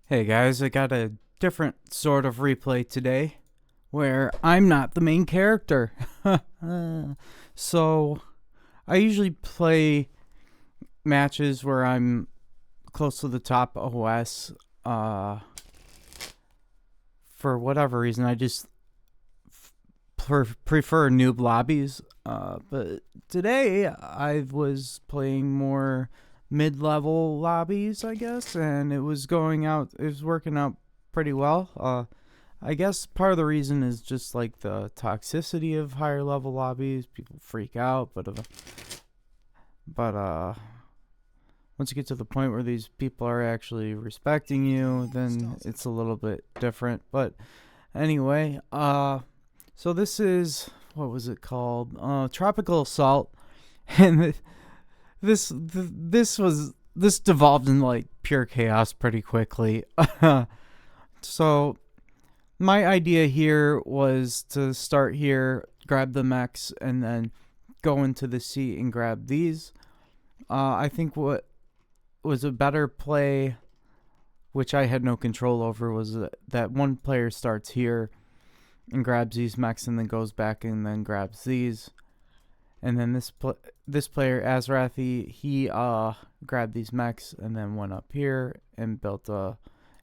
Hey guys, I got a different sort of replay today where I'm not the main character. So, I usually play matches where I'm close to the top OS. For whatever reason, I just prefer noob lobbies. But today I was playing more mid-level lobbies, I guess, and it was working out pretty well. I guess part of the reason is just like the toxicity of higher level lobbies. People freak out, but once you get to the point where these people are actually respecting you, then it's a little bit different. But anyway, so this is, what was it called? Tropical Assault, and this devolved in like pure chaos pretty quickly. So my idea here was to start here, grab the mechs, and then go into the sea and grab these. I think what was a better play, which I had no control over, was that one player starts here and grabs these mechs and then goes back and then grabs these. And then this player, Azrathi, he grabbed these mechs and then went up here and built a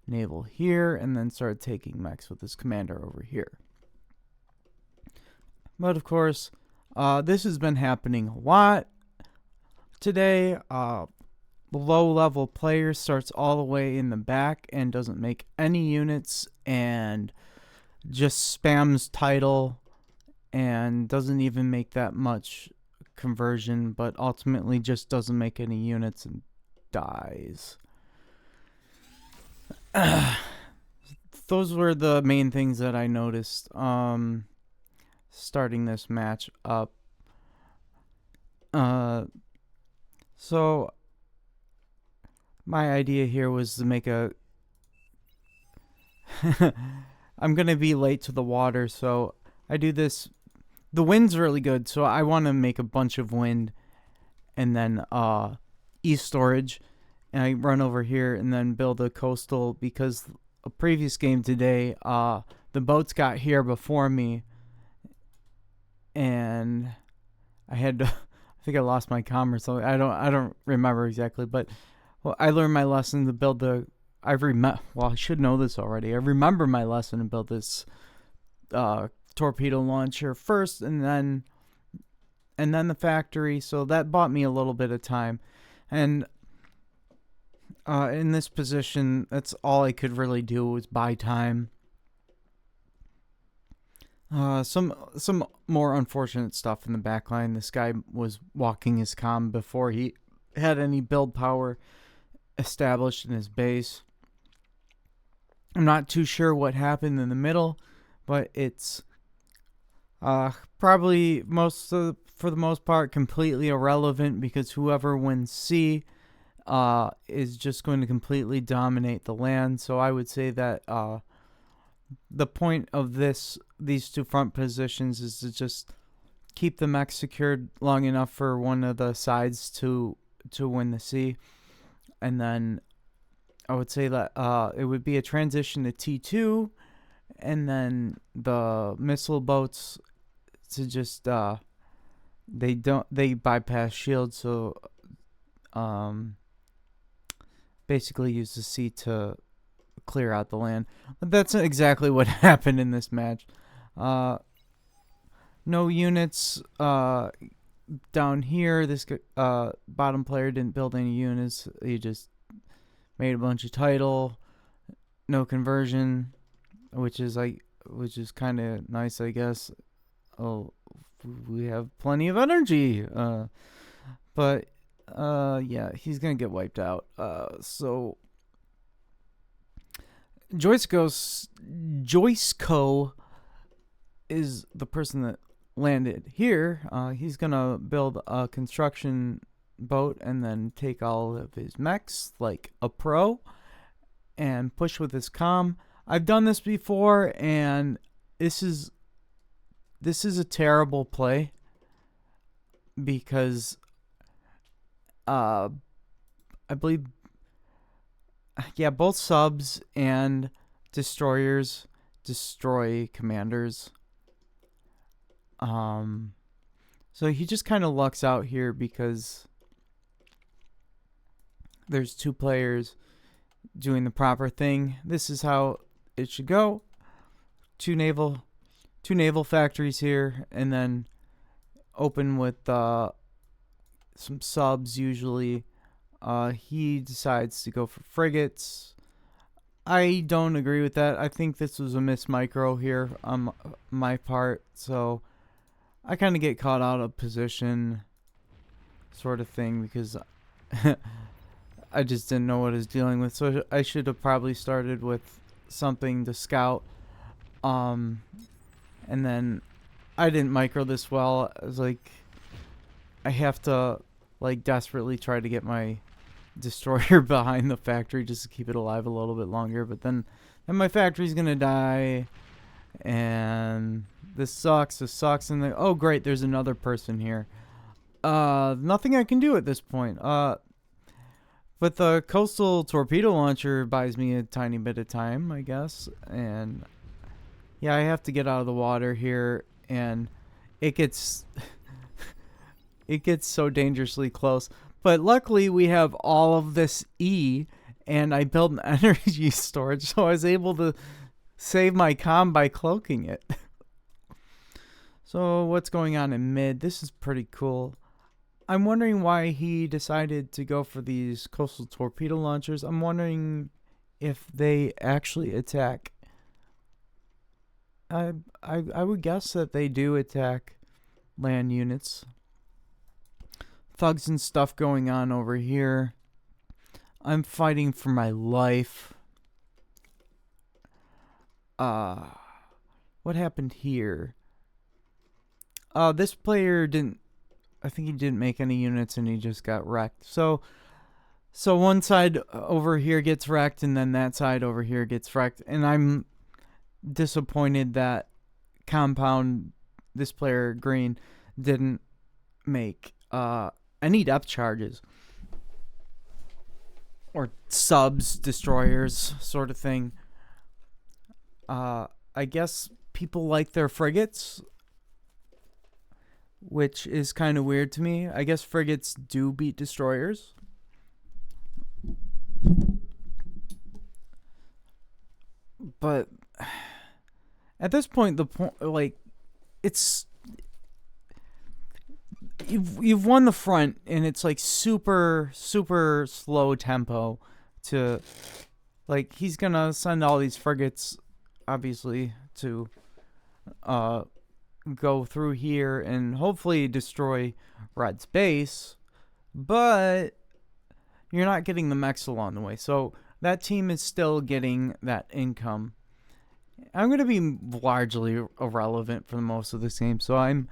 naval here and then started taking mechs with his commander over here. But of course, this has been happening a lot today. The low-level player starts all the way in the back and doesn't make any units and just spams title and doesn't even make that much conversion, but ultimately just doesn't make any units and dies. Those were the main things that I noticed starting this match up. So my idea here was to make a I'm gonna be late to the water, so I do this. The wind's really good, so I want to make a bunch of wind and then storage, and I run over here and then build a coastal, because a previous game today, the boats got here before me, and I had to, I think I lost my comm or something. I don't remember exactly, but I learned my lesson to build the. I should know this already. I remember my lesson to build this torpedo launcher first, and then the factory. So that bought me a little bit of time, and in this position, that's all I could really do was buy time. Some more unfortunate stuff in the backline. This guy was walking his comm before he had any build power established in his base. I'm not too sure what happened in the middle, but it's probably for the most part completely irrelevant, because whoever wins C is just going to completely dominate the land. So I would say that the point of these two front positions is to just keep the mech secured long enough for one of the sides to win the C, and then I would say that it would be a transition to T2, and then the missile boats to just they bypass shields, so basically use the C to clear out the land. But that's exactly what happened in this match. No units down here. This bottom player didn't build any units. He just made a bunch of title, no conversion, which is kind of nice, I guess. Oh, we have plenty of energy, but yeah, he's gonna get wiped out. So Joyceco is the person that landed here. He's gonna build a construction boat and then take all of his mechs like a pro and push with his comm. I've done this before, and this is a terrible play, because I believe yeah, both subs and destroyers destroy commanders. So he just kind of lucks out here because there's two players doing the proper thing. This is how it should go. Two naval factories here, and then open with some subs usually. He decides to go for frigates. I don't agree with that. I think this was a miss micro here on my part, so I kind of get caught out of position sort of thing because I just didn't know what I was dealing with. So I should have probably started with something to scout. And then I didn't micro this well. I was like, I have to like desperately try to get my destroyer behind the factory just to keep it alive a little bit longer. But then my factory's gonna die, and this sucks. And then, oh great, there's another person here. Nothing I can do at this point. But the coastal torpedo launcher buys me a tiny bit of time, I guess. And yeah, I have to get out of the water here, and it gets it gets so dangerously close. But luckily we have all of this E, and I built an energy storage, so I was able to save my comm by cloaking it. So what's going on in mid? This is pretty cool. I'm wondering why he decided to go for these coastal torpedo launchers. I'm wondering if they actually attack. I would guess that they do attack land units. Thugs and stuff going on over here. I'm fighting for my life. What happened here? This player didn't. I think he didn't make any units and he just got wrecked. So one side over here gets wrecked and then that side over here gets wrecked. And I'm disappointed that compound, this player green, didn't make any depth charges or subs, destroyers, sort of thing. I guess people like their frigates, which is kind of weird to me. I guess frigates do beat destroyers. But at this point, the point, like, it's you've won the front, and it's like super slow tempo to, like, he's gonna send all these frigates, obviously, to go through here and hopefully destroy Red's base, but you're not getting the mechs along the way, so that team is still getting that income. I'm going to be largely irrelevant for most of this game, so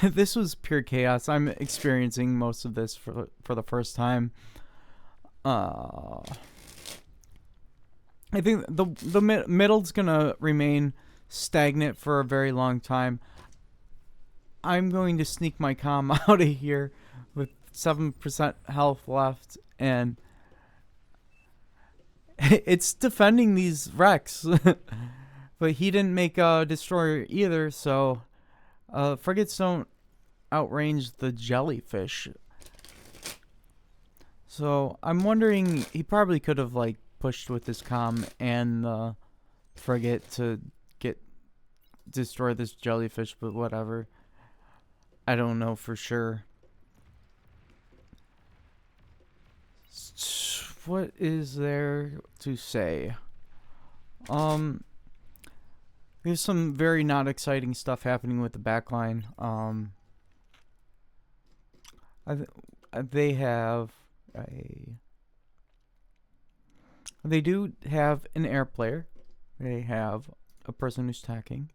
this was pure chaos. I'm experiencing most of this for the first time. I think the middle's going to remain stagnant for a very long time. I'm going to sneak my comm out of here with 7% health left, and it's defending these wrecks. But he didn't make a destroyer either, so frigates don't outrange the jellyfish. So I'm wondering, he probably could have like pushed with his comm and the frigate to destroy this jellyfish, but whatever. I don't know for sure. What is there to say? There's some very not exciting stuff happening with the backline. They do have an air player. They have a person who's tacking.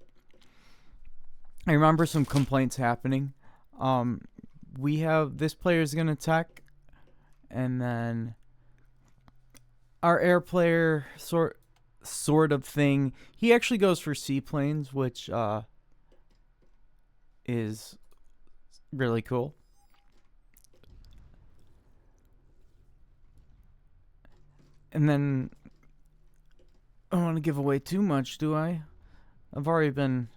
I remember some complaints happening. We have this player is gonna attack, and then our air player sort of thing. He actually goes for seaplanes, which is really cool. And then I don't want to give away too much, do I? I've already been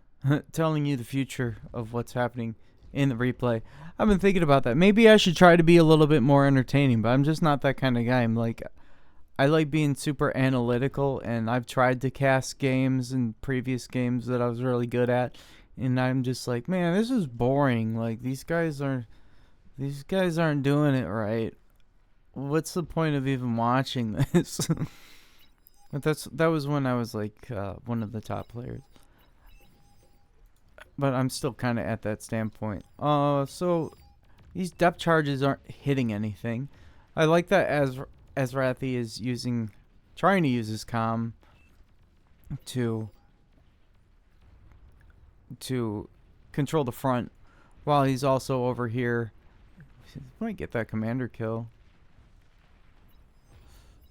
telling you the future of what's happening in the replay. I've been thinking about that. Maybe I should try to be a little bit more entertaining, but I'm just not that kind of guy. I like being super analytical, and I've tried to cast games and previous games that I was really good at, and I'm just like, man, this is boring. Like these guys aren't doing it right. What's the point of even watching this? But that was when I was like one of the top players. But I'm still kind of at that standpoint. So these depth charges aren't hitting anything. I like that Azrathi is trying to use his comm to control the front, while he's also over here. He might get that commander kill.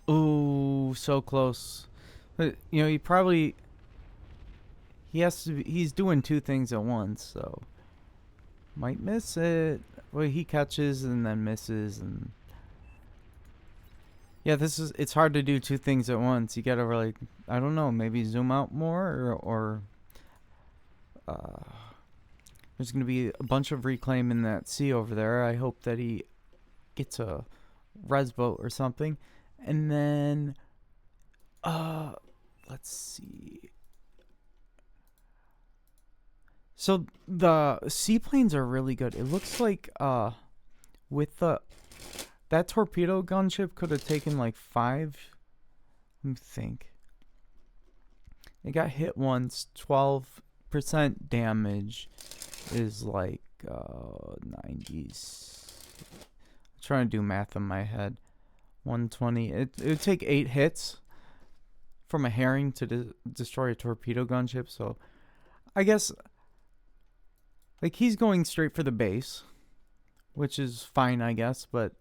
Ooh, so close. But, you know, he's doing two things at once, so might miss it. Well, he catches and then misses, and yeah, it's hard to do two things at once. You gotta really, I don't know, maybe zoom out more, or there's gonna be a bunch of reclaim in that sea over there. I hope that he gets a res boat or something. And then let's see. So the seaplanes are really good. It looks like with that torpedo gunship could have taken like 5. Let me think. It got hit once. 12% damage is like 90s. I'm trying to do math in my head. 120. It would take 8 hits from a herring to destroy a torpedo gunship. So I guess like he's going straight for the base, which is fine, I guess. But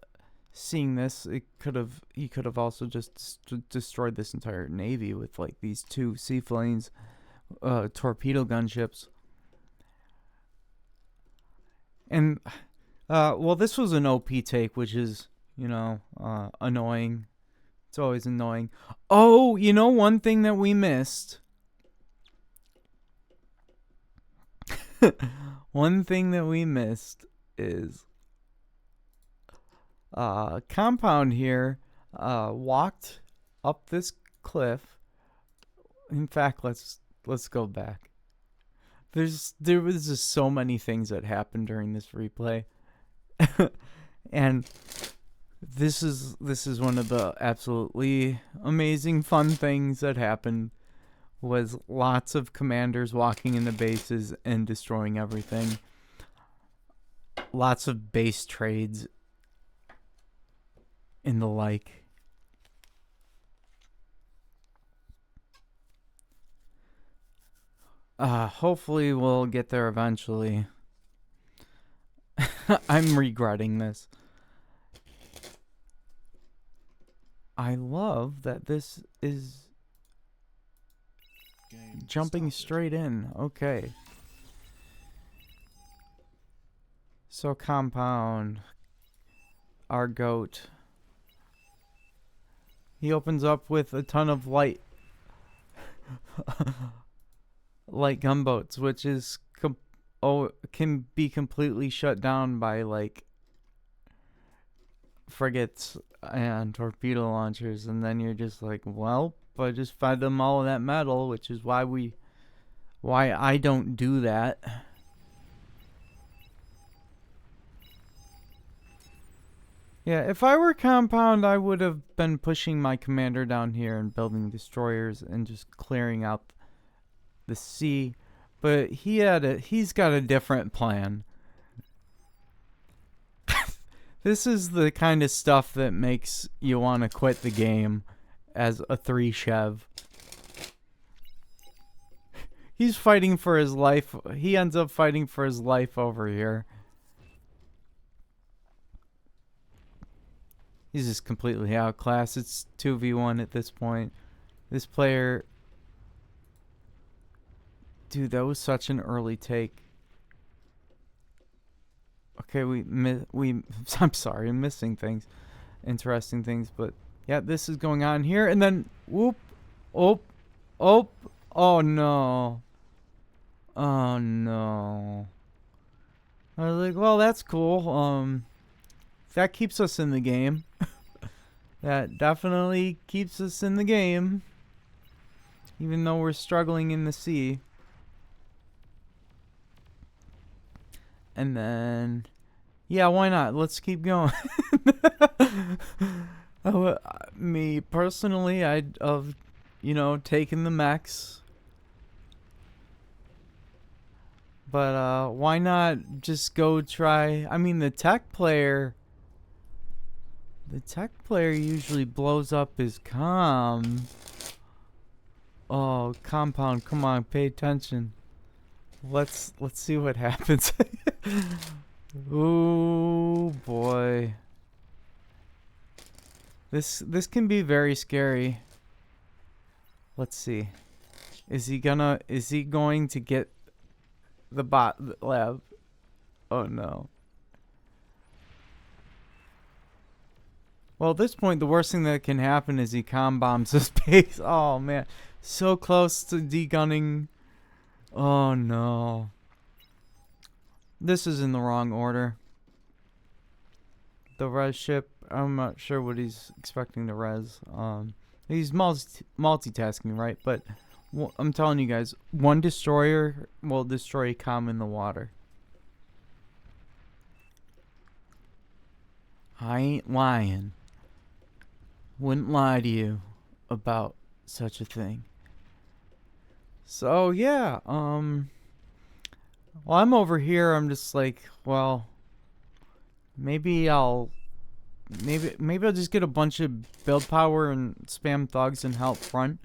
seeing this, he could have also just destroyed this entire navy with like these 2 seaplanes, torpedo gunships. And well, this was an OP take, which is, you know, annoying. It's always annoying. Oh, you know, one thing that we missed. One thing that we missed is Compound here walked up this cliff. In fact, let's go back. There was just so many things that happened during this replay. And this is one of the absolutely amazing fun things that happened, was lots of commanders walking into bases and destroying everything. Lots of base trades and the like. Hopefully we'll get there eventually. I'm regretting this. I love that this is jumping straight in. Okay. So Compound, our goat, he opens up with a ton of light gunboats, which is can be completely shut down by like frigates and torpedo launchers, and then you're just like, well, I just fed them all of that metal, which is why I don't do that. Yeah, if I were Compound, I would have been pushing my commander down here and building destroyers and just clearing out the sea. But he's got a different plan. This is the kind of stuff that makes you want to quit the game as a 3 Chev. He's fighting for his life. He ends up fighting for his life over here. He's just completely outclassed. It's 2v1 at this point. This player... Dude, that was such an early take. Okay, I'm sorry, I'm missing things. Interesting things, but Yeah, this is going on here, and then whoop, oh, oh, oh no, oh no. I was like, well, that's cool. That keeps us in the game. That definitely keeps us in the game, even though we're struggling in the sea. And then, yeah, why not? Let's keep going. Me personally, I'd have, taken the mechs. But why not just go try? I mean, the tech player usually blows up his Oh, compound, come on, pay attention. Let's see what happens. Oh boy. This can be very scary. Let's see. Is he going to get the bot lab? Oh no. Well, at this point, the worst thing that can happen is he comm bombs his base. Oh man, so close to degunning. Oh no. This is in the wrong order. The res ship, I'm not sure what he's expecting to res. He's multitasking, right? But I'm telling you guys, one destroyer will destroy a comm in the water. I ain't lying. Wouldn't lie to you about such a thing. So yeah, well, I'm over here. I'm just like, well, maybe I'll just get a bunch of build power and spam thugs and help front.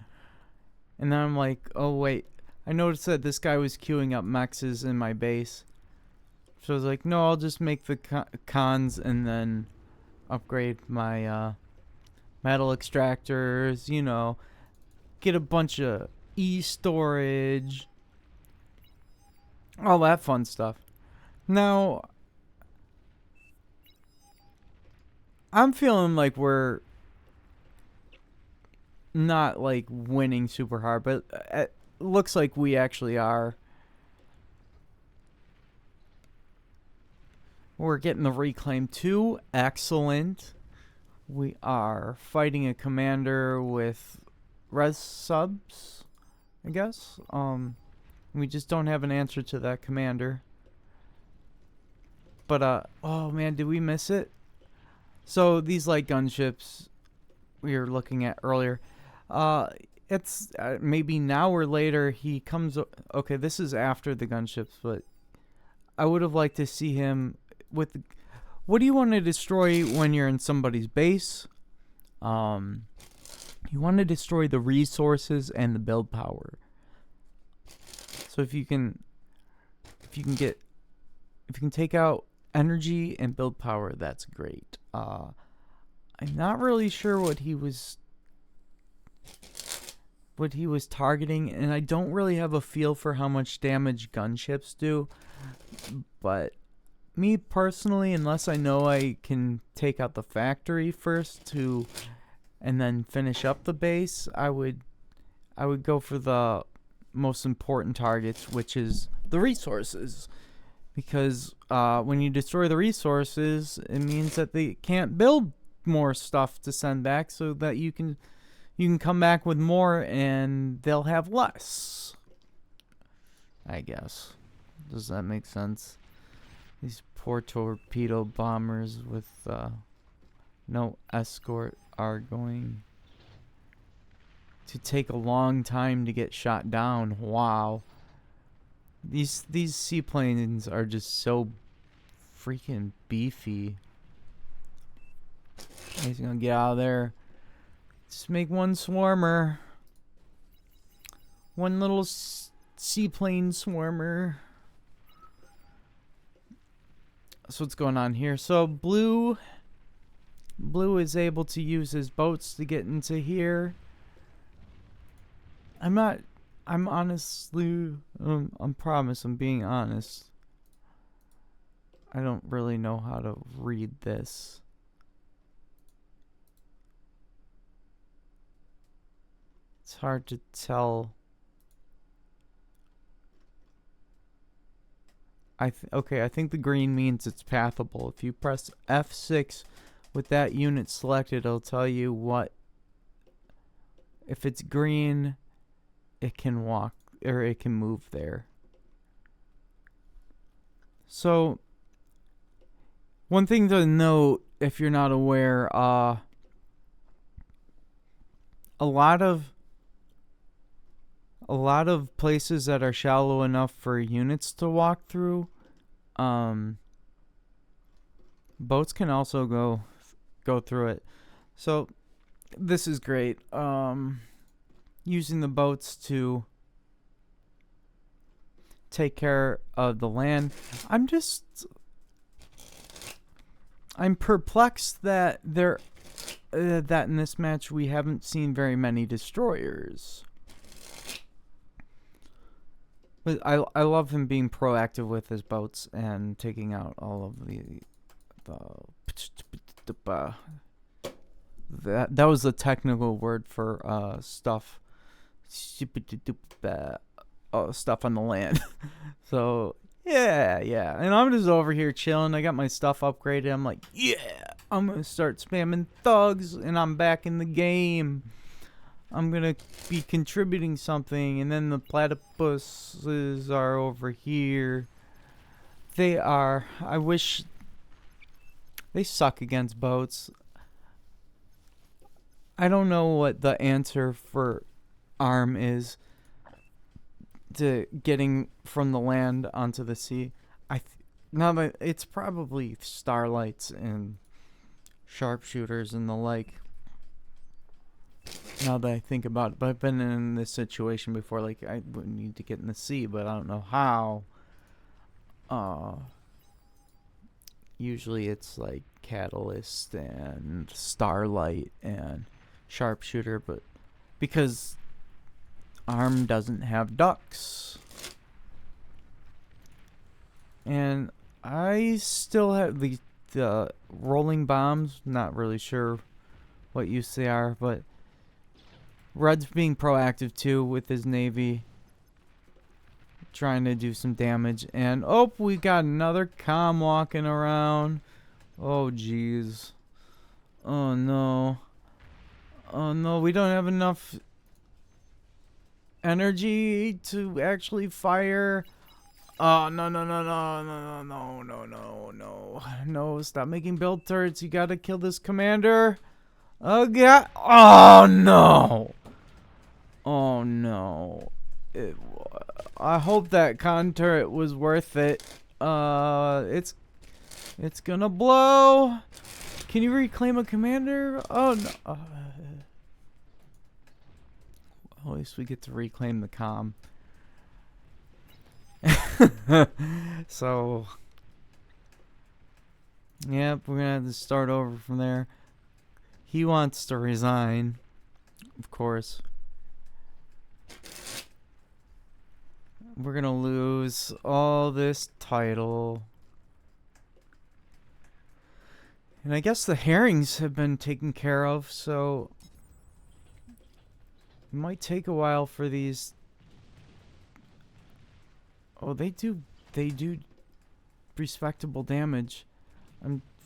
And then I'm like, oh wait, I noticed that this guy was queuing up mexes in my base. So I was like, no, I'll just make the cons and then upgrade my metal extractors, get a bunch of storage, all that fun stuff. Now, I'm feeling like we're not like winning super hard, but it looks like we actually are. We're getting the reclaim 2. Excellent. We are fighting a commander with res subs, I guess. We just don't have an answer to that commander. But oh man, did we miss it? So these light gunships we were looking at earlier, it's maybe now or later he comes. Okay, this is after the gunships, but I would have liked to see him with. What do you want to destroy when you're in somebody's base? You want to destroy the resources and the build power. So if you can take out energy and build power, that's great. I'm not really sure what he was targeting, and I don't really have a feel for how much damage gunships do. But me personally, unless I know I can take out the factory first and then finish up the base, I would go for the most important targets, which is the resources. Because when you destroy the resources, it means that they can't build more stuff to send back, so that you can come back with more and they'll have less. I guess. Does that make sense? These poor torpedo bombers with no escort are going to take a long time to get shot down. Wow. These seaplanes are just so freaking beefy. He's gonna get out of there. Just make one swarmer. One little seaplane swarmer. That's what's going on here. So blue is able to use his boats to get into here. I'm honestly, I promise I'm being honest. I don't really know how to read this. It's hard to tell. Okay, I think the green means it's pathable. If you press F6 with that unit selected, it'll tell you what. If it's green, it can walk, or it can move there. So, one thing to note, if you're not aware, a lot of places that are shallow enough for units to walk through, boats can also go through it. So this is great. Using the boats to take care of the land. I'm perplexed that that in this match we haven't seen very many destroyers. But I love him being proactive with his boats and taking out all of that was the technical word for stuff stuff on the land. So yeah, and I'm just over here chilling. I got my stuff upgraded. I'm like, yeah, I'm gonna start spamming thugs, and I'm back in the game. I'm gonna be contributing something, and then the platypuses are over here. They are. I wish they suck against boats. I don't know what the answer for ARM is to getting from the land onto the sea. Now that it's probably starlights and sharpshooters and the like. Now that I think about it, but I've been in this situation before. Like, I would need to get in the sea, but I don't know how. Usually it's like catalyst and starlight and sharpshooter, but because ARM doesn't have ducks, and I still have the rolling bombs. Not really sure what use they are, but Red's being proactive too with his navy, trying to do some damage. And oh, we got another COM walking around. Oh jeez. Oh no. Oh no, we don't have enough energy to actually fire. Oh no, stop making build turrets. You gotta kill this commander. Oh god. Oh no. Oh no. I hope that con turret was worth it. It's gonna blow. Can you reclaim a commander? Oh no. At least we get to reclaim the COM. So, yep, we're gonna have to start over from there. He wants to resign, of course. We're gonna lose all this title. And I guess the herrings have been taken care of, so it might take a while for these. Oh, they do respectable damage.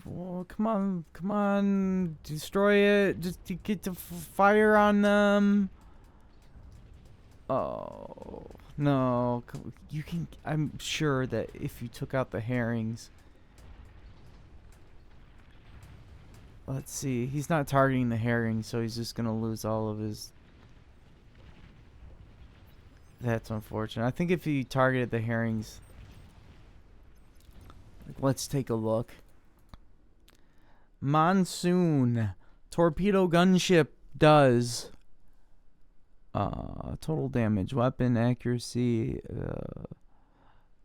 Oh, come on, destroy it. Just to get the fire on them. Oh no, you can. I'm sure that if you took out the herrings. Let's see. He's not targeting the herrings, so he's just gonna lose all of his. That's unfortunate. I think if he targeted the herrings. Let's take a look. Monsoon. Torpedo gunship does. Total damage. Weapon accuracy.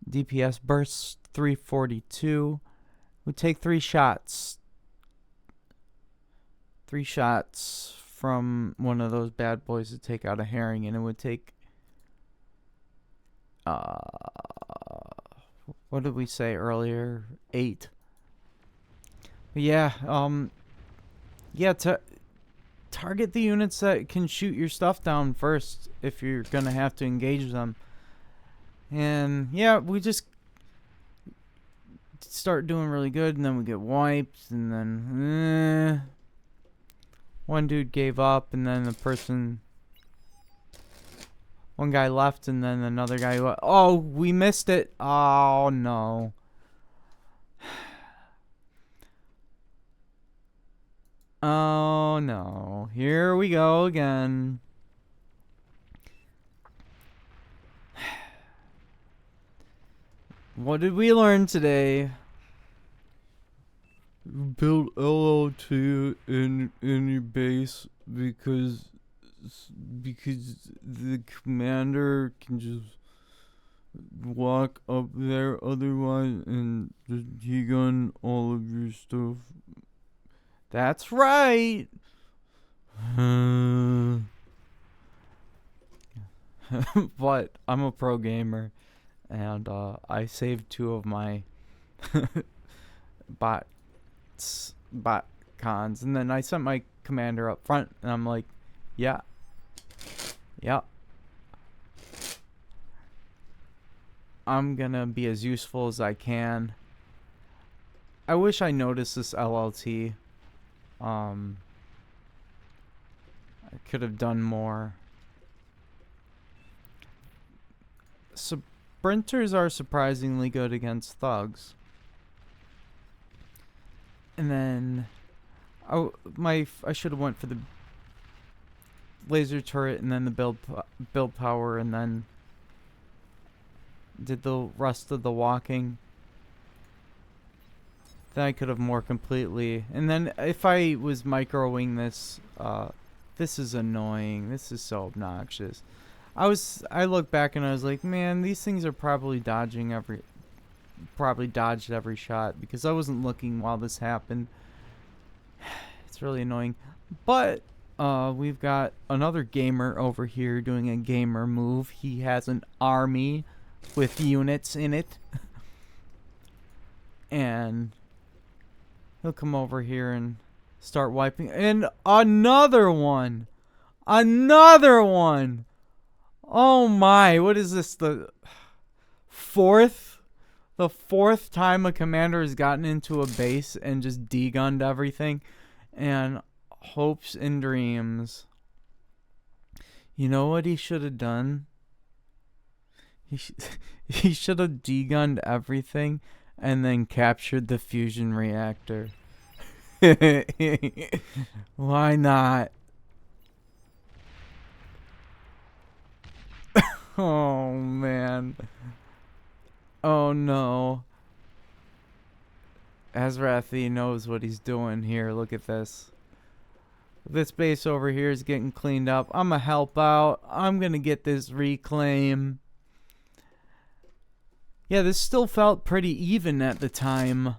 DPS burst 342. We take 3 shots. 3 shots from one of those bad boys to take out a herring, and it would take. What did we say earlier? 8. But yeah, yeah, target the units that can shoot your stuff down first if you're gonna have to engage them. And yeah, we just start doing really good, and then we get wiped, and then one dude gave up, and then one guy left, and then another guy oh, we missed it. Oh no. Oh no, here we go again. What did we learn today? Build LLT in your base because the commander can just walk up there otherwise and just DGUN all of your stuff. That's right. But I'm a pro gamer, and I saved 2 of my bot cons, and then I sent my commander up front, and I'm like, yeah, I'm gonna be as useful as I can. I wish I noticed this LLT. I could have done more. Sprinters are surprisingly good against thugs. And then I should have went for the laser turret and then the build power, and then did the rest of the walking. Then I could have more completely. And then if I was microing this, this is annoying. This is so obnoxious. I look back and I was like, man, these things are probably dodged every shot, because I wasn't looking while this happened. It's really annoying. But we've got another gamer over here doing a gamer move. He has an army with units in it. And he'll come over here and start wiping. And another one! Oh my, what is this? The fourth time a commander has gotten into a base and just DGUN'd everything. And hopes and dreams. You know what he should have done? He should have DGUN'd everything and then captured the fusion reactor. Why not? Oh man. Oh no. Azrathi knows what he's doing here. Look at this. This base over here is getting cleaned up. I'm gonna help out. I'm gonna get this reclaim. Yeah, this still felt pretty even at the time.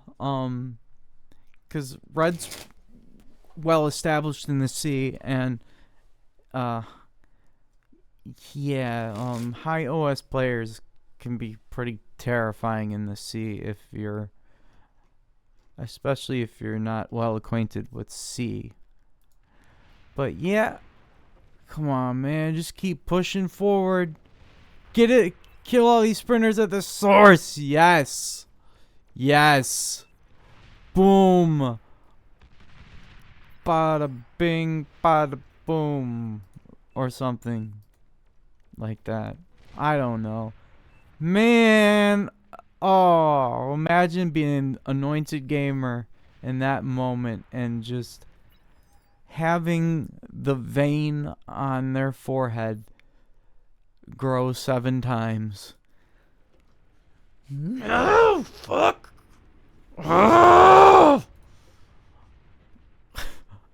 Because Red's well established in the sea, and high OS players can be pretty terrifying in the sea especially if you're not well acquainted with sea. But yeah, come on, man, just keep pushing forward. Get it. Kill all these sprinters at the source. Yes. Boom. Bada bing, bada boom. Or something like that. I don't know. Man. Oh, imagine being an anointed gamer in that moment and just having the vein on their forehead grow 7 times. No, fuck. Oh!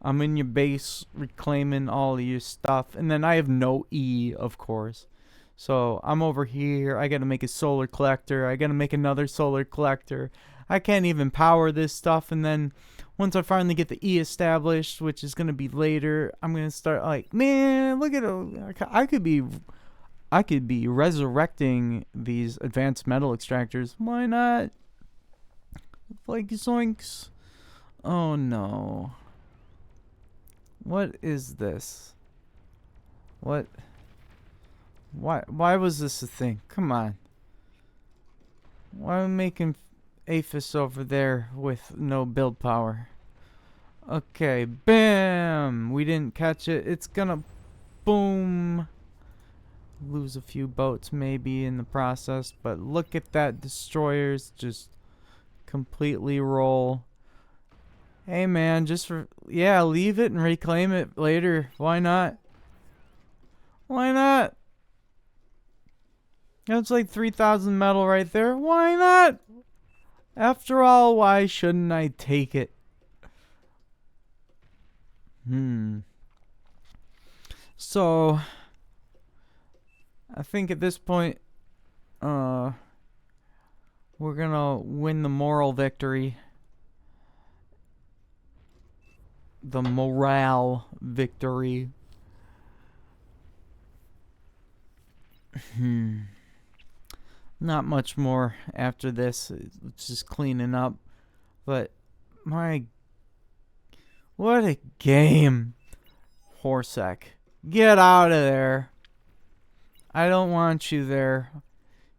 I'm in your base reclaiming all of your stuff, and then I have no E, of course. So I'm over here. I gotta make a solar collector. I gotta make another solar collector. I can't even power this stuff, and then once I finally get the E established, which is gonna be later, I'm gonna start like, man, look at it. I could be resurrecting these advanced metal extractors. Why not? Like zoinks. Oh no. What is this? What? Why was this a thing? Come on. Why am I making Aphis over there with no build power? Okay, bam! We didn't catch it. It's gonna boom. Lose a few boats maybe in the process, but look at that. Destroyers just completely roll. Hey man, yeah, leave it and reclaim it later. Why not? Why not? That's like 3,000 metal right there. Why not? After all, why shouldn't I take it? So, I think at this point, we're gonna win the moral victory. The morale victory. Not much more after this. It's just cleaning up. But, what a game. Horsack. Get out of there. I don't want you there.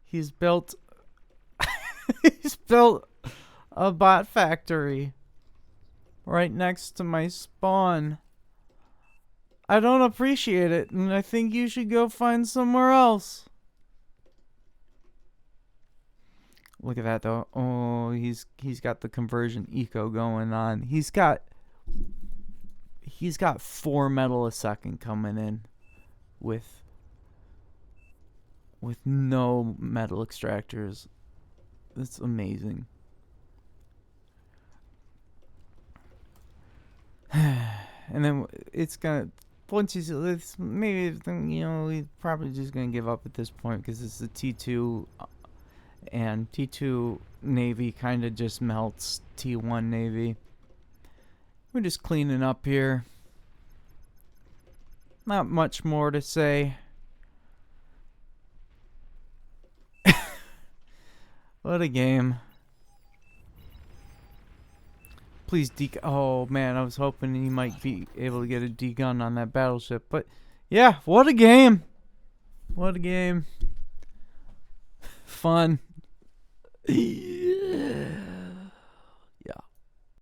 He's built he's built a bot factory right next to my spawn. I don't appreciate it, and I think you should go find somewhere else. Look at that though. Oh, he's got the conversion eco going on. He's got 4 metal a second coming in with no metal extractors. That's amazing. And then it's gonna, once he's, maybe, you know, he's probably just gonna give up at this point because it's the T2, and T2 Navy kind of just melts T1 Navy. We're just cleaning up here. Not much more to say. What a game. Please oh man, I was hoping he might be able to get a DGUN on that battleship. But yeah, what a game. What a game. Fun.